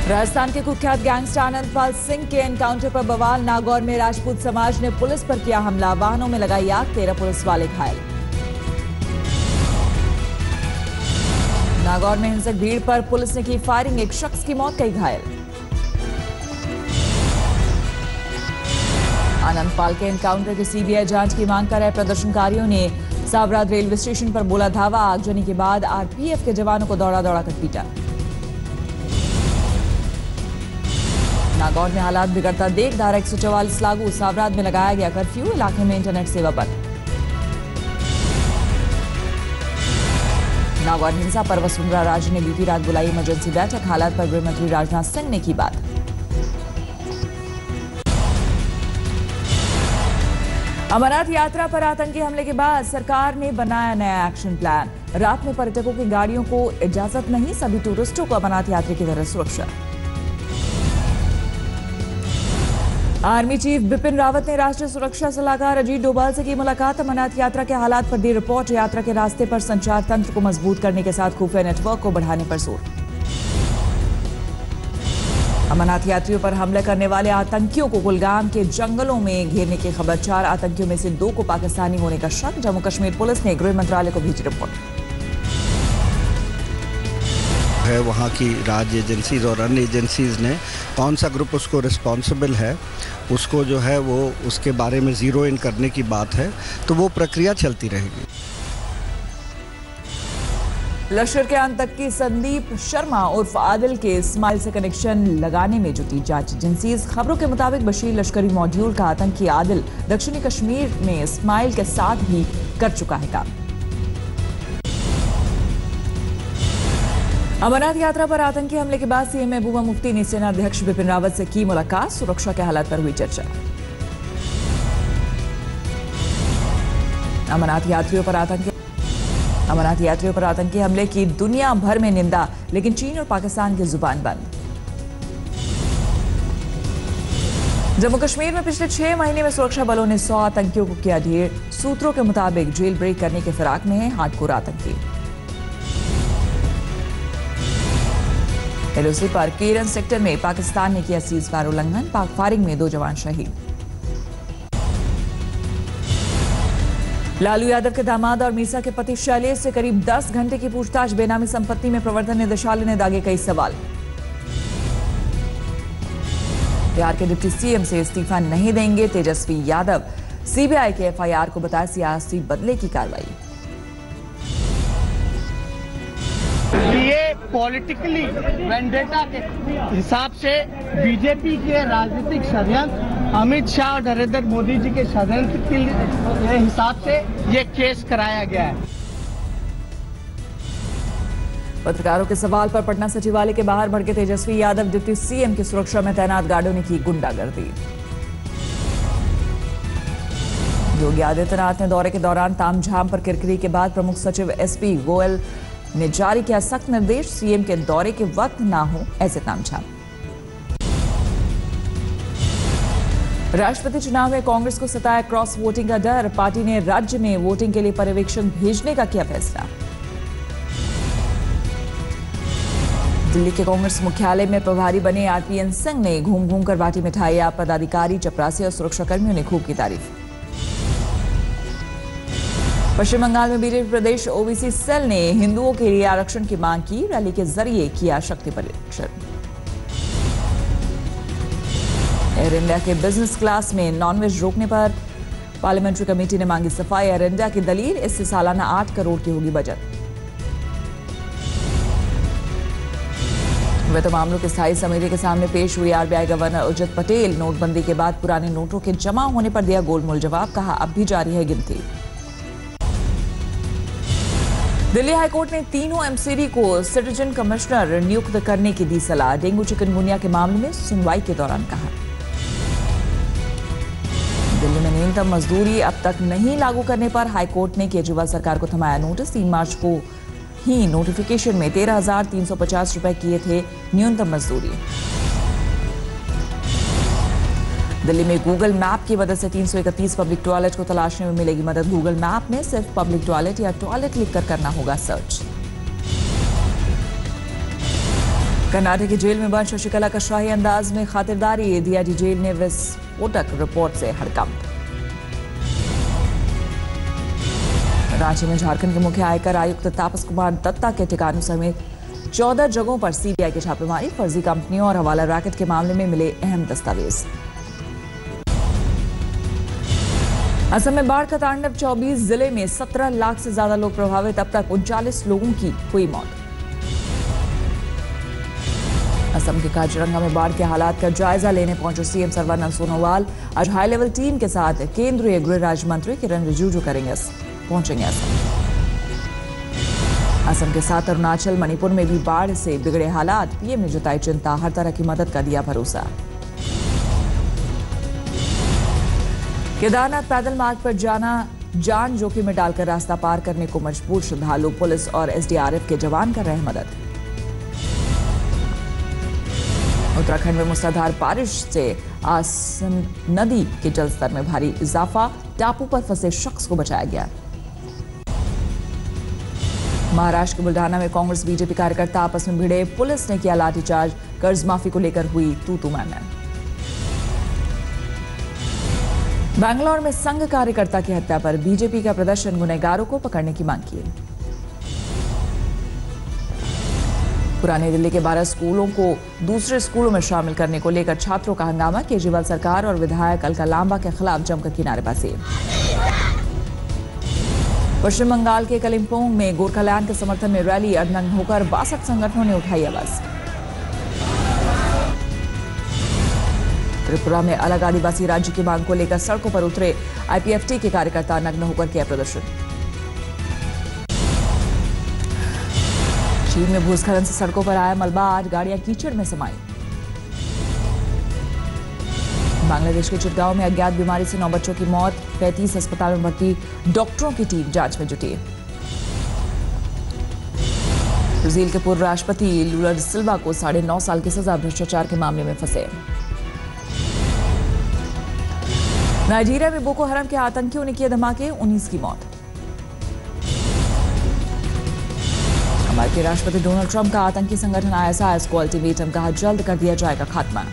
राजस्थान के कुख्यात गैंगस्टर आनंदपाल सिंह के एनकाउंटर पर बवाल। नागौर में राजपूत समाज ने पुलिस पर किया हमला, वाहनों में लगाई आग, 13 पुलिस वाले घायल। नागौर में हिंसक भीड़ पर पुलिस ने की फायरिंग, एक शख्स की मौत, कई घायल। आनंदपाल के एनकाउंटर की सीबीआई जांच की मांग कर रहे प्रदर्शनकारियों ने सावराद रेलवे स्टेशन पर बोला धावा। आगजनी के बाद आरपीएफ के जवानों को दौड़ा दौड़ा कर पीटा। नागौर में हालात बिगड़ता देख धारा 144 लागू, सावराद में लगाया गया कर्फ्यू, इलाके में इंटरनेट सेवा बंद। नागौर हिंसा पर वसुंधरा राजे ने बीती रात बुलाई इमरजेंसी बैठक, हालात पर गृह मंत्री राजनाथ सिंह ने की बात। अमरनाथ यात्रा पर आतंकी हमले के बाद सरकार ने बनाया नया एक्शन प्लान। रात में पर्यटकों की गाड़ियों को इजाजत नहीं, सभी टूरिस्टों को अमरनाथ यात्रा की तरह सुरक्षा। आर्मी चीफ बिपिन रावत ने राष्ट्रीय सुरक्षा सलाहकार अजीत डोभाल से की मुलाकात। अमरनाथ यात्रा के हालात पर दी रिपोर्ट। यात्रा के रास्ते पर संचार तंत्र को मजबूत करने के साथ खुफिया नेटवर्क को बढ़ाने पर जोर। अमरनाथ यात्रियों पर हमले करने वाले आतंकियों को कुलगाम के जंगलों में घेरने की खबर। 4 आतंकियों में से 2 को पाकिस्तानी होने का शक। जम्मू कश्मीर पुलिस ने गृह मंत्रालय को भेजी रिपोर्ट। है वहाँ की राज्य एजेंसीज और अन्य एजेंसीज ने कौन सा ग्रुप उसको रिस्पॉन्सिबल है, उसको जो है वो उसके बारे में जीरो इन करने की बात है, तो वो प्रक्रिया चलती रहेगी। लश्कर के आतंकी संदीप शर्मा उर्फ आदिल के इस्माइल से कनेक्शन लगाने में जुटी जांच एजेंसीज। खबरों के मुताबिक बशीर लश्करी मॉड्यूल का आतंकी आदिल दक्षिणी कश्मीर में इस्माइल के साथ भी कर चुका है काम। अमरनाथ यात्रा पर आतंकी हमले के बाद सीएम महबूबा मुफ्ती ने सेना अध्यक्ष बिपिन रावत से की मुलाकात। सुरक्षा के हालात पर हुई चर्चा। अमरनाथ यात्रियों पर आतंकी हमले की दुनिया भर में निंदा, लेकिन चीन और पाकिस्तान की जुबान बंद। जम्मू कश्मीर में पिछले 6 महीने में सुरक्षा बलों ने 100 आतंकियों को किया ढेर। सूत्रों के मुताबिक जेल ब्रेक करने के फिराक में है हार्डकोर आतंकी। एलओसी पर केरन सेक्टर में पाकिस्तान ने किया सीजफायर उल्लंघन, पाक फायरिंग में 2 जवान शहीद। लालू यादव के दामाद और मीसा के पति शैलेश से करीब 10 घंटे की पूछताछ। बेनामी संपत्ति में प्रवर्तन निदेशालय ने दागे कई सवाल। बिहार के डिप्टी सीएम से इस्तीफा नहीं देंगे तेजस्वी यादव। सीबीआई के एफआईआर को बताया सियासी बदले की कार्रवाई। ये पॉलिटिकली वेंडेटा के हिसाब से बीजेपी के राजनीतिक षड्यंत्र, अमित शाह और नरेंद्र मोदी जी के षड्यंत्र के हिसाब से ये केस कराया गया है। पत्रकारों के सवाल पर पटना सचिवालय के बाहर भड़के तेजस्वी यादव। डिप्टी सीएम की सुरक्षा में तैनात गार्डों ने की गुंडागर्दी। योगी आदित्यनाथ ने दौरे के दौरान तामझाम पर किरकिरी के बाद प्रमुख सचिव एसपी गोयल ने जारी किया सख्त निर्देश। सीएम के दौरे के वक्त ना हो ऐसे तामझाम। राष्ट्रपति चुनाव में कांग्रेस को सताया क्रॉस वोटिंग का डर। पार्टी ने राज्य में वोटिंग के लिए पर्यवेक्षक भेजने का किया फैसला। दिल्ली के कांग्रेस मुख्यालय में प्रभारी बने आरपीएन सिंह ने घूम घूम कर बांटी मिठाइयां। पदाधिकारी, चपरासी और सुरक्षाकर्मियों ने खूब की तारीफ। पश्चिम बंगाल में बीजेपी प्रदेश ओबीसी सेल ने हिंदुओं के लिए आरक्षण की मांग की। रैली के जरिए किया शक्ति परीक्षण। एयर इंडिया के बिजनेस क्लास में नॉनवेज रोकने पर पार्लियामेंट्री कमेटी ने मांगी सफाई। एयर इंडिया की दलील, इससे सालाना 8 करोड़ की होगी बचत। वित्त मामलों की स्थायी समिति के सामने पेश हुई आरबीआई गवर्नर उर्जित पटेल। नोटबंदी के बाद पुराने नोटों के जमा होने पर दिया गोलमोल जवाब, कहा अब भी जारी है गिनती। दिल्ली हाईकोर्ट ने तीनों एमसीडी को सिटीजन कमिश्नर नियुक्त करने की दी सलाह। डेंगू चिकनगुनिया के मामले में सुनवाई के दौरान कहा। दिल्ली में न्यूनतम मजदूरी अब तक नहीं लागू करने पर हाईकोर्ट ने केजरीवाल सरकार को थमाया नोटिस। 3 मार्च को ही नोटिफिकेशन में 13,350 रुपए किए थे न्यूनतम मजदूरी। दिल्ली में गूगल मैप की मदद से 331 पब्लिक टॉयलेट को तलाशने में मिलेगी मदद। गूगल मैप में सिर्फ पब्लिक टॉयलेट या टॉयलेट लिखकर करना होगा सर्च। कर्नाटक की जेल में बंद शशिकला का शाही अंदाज में खातिरदारी, डीआईजी जेल ने विस्फोटक रिपोर्ट से हड़कंप। रांची में झारखंड के मुख्य आयकर आयुक्त तापस कुमार दत्ता के ठिकानों समेत 14 जगहों पर सीबीआई की छापेमारी, फर्जी कंपनियों और हवाला रैकेट के मामले में मिले अहम दस्तावेज। असम में बाढ़ का तांडव, 24 जिले में 17 लाख से ज्यादा लोग प्रभावित, अब तक 39 लोगों की हुई मौत। असम के काजीरंगा में बाढ़ के हालात का जायजा लेने पहुंचे सीएम सर्बानंद सोनोवाल। आज हाई लेवल टीम के साथ केंद्रीय गृह राज्य मंत्री किरण रिजिजू पहुंचेंगे असम के साथ अरुणाचल, मणिपुर में भी बाढ़ से बिगड़े हालात, पीएम ने जताई चिंता, हर तरह की मदद का दिया भरोसा। केदारनाथ पैदल मार्ग पर जाना जान जोखिम में डालकर रास्ता पार करने को मजबूर श्रद्धालु, पुलिस और एसडीआरएफ के जवान कर रहे हैं मदद। उत्तराखंड में मूसलाधार बारिश से आसन नदी के जलस्तर में भारी इजाफा, टापू पर फंसे शख्स को बचाया गया। महाराष्ट्र के बुल्ढाना में कांग्रेस बीजेपी कार्यकर्ता आपस में भिड़े, पुलिस ने किया लाठीचार्ज, कर्ज माफी को लेकर हुई तू मैं। बैंगलोर में संघ कार्यकर्ता की हत्या पर बीजेपी का प्रदर्शन, गुनहगारों को पकड़ने की मांग की। पुरानी दिल्ली के 12 स्कूलों को दूसरे स्कूलों में शामिल करने को लेकर छात्रों का हंगामा, केजरीवाल सरकार और विधायक अलका लांबा के खिलाफ जमकर किनारेबाजी। पश्चिम बंगाल के कलिम्पोंग में गोरखालैंड के समर्थन में रैली, अड़ंग होकर 62 संगठनों ने उठाई आवाज। त्रिपुरा में अलग आदिवासी राज्य की मांग को लेकर सड़कों पर उतरे आईपीएफटी के कार्यकर्ता, नग्न होकर किया प्रदर्शन। चीन में भूस्खलन से सड़कों पर आया मलबा, आज गाड़ियां कीचड़ में समाई। बांग्लादेश के चिटगांव में अज्ञात बीमारी से 9 बच्चों की मौत, 35 अस्पताल में भर्ती डॉक्टरों की टीम जांच में जुटी। ब्राजील के पूर्व राष्ट्रपति लुला दा सिल्वा को 9.5 साल की सजा, भ्रष्टाचार के मामले में फंसे। नाइजीरिया में बोको हराम के आतंकियों ने किए धमाके, 19 की मौत। अमेरिकी राष्ट्रपति डोनाल्ड ट्रंप का आतंकी संगठन आईएसआईएस को अल्टीमेटम, कहा जल्द कर दिया जाएगा खात्मा।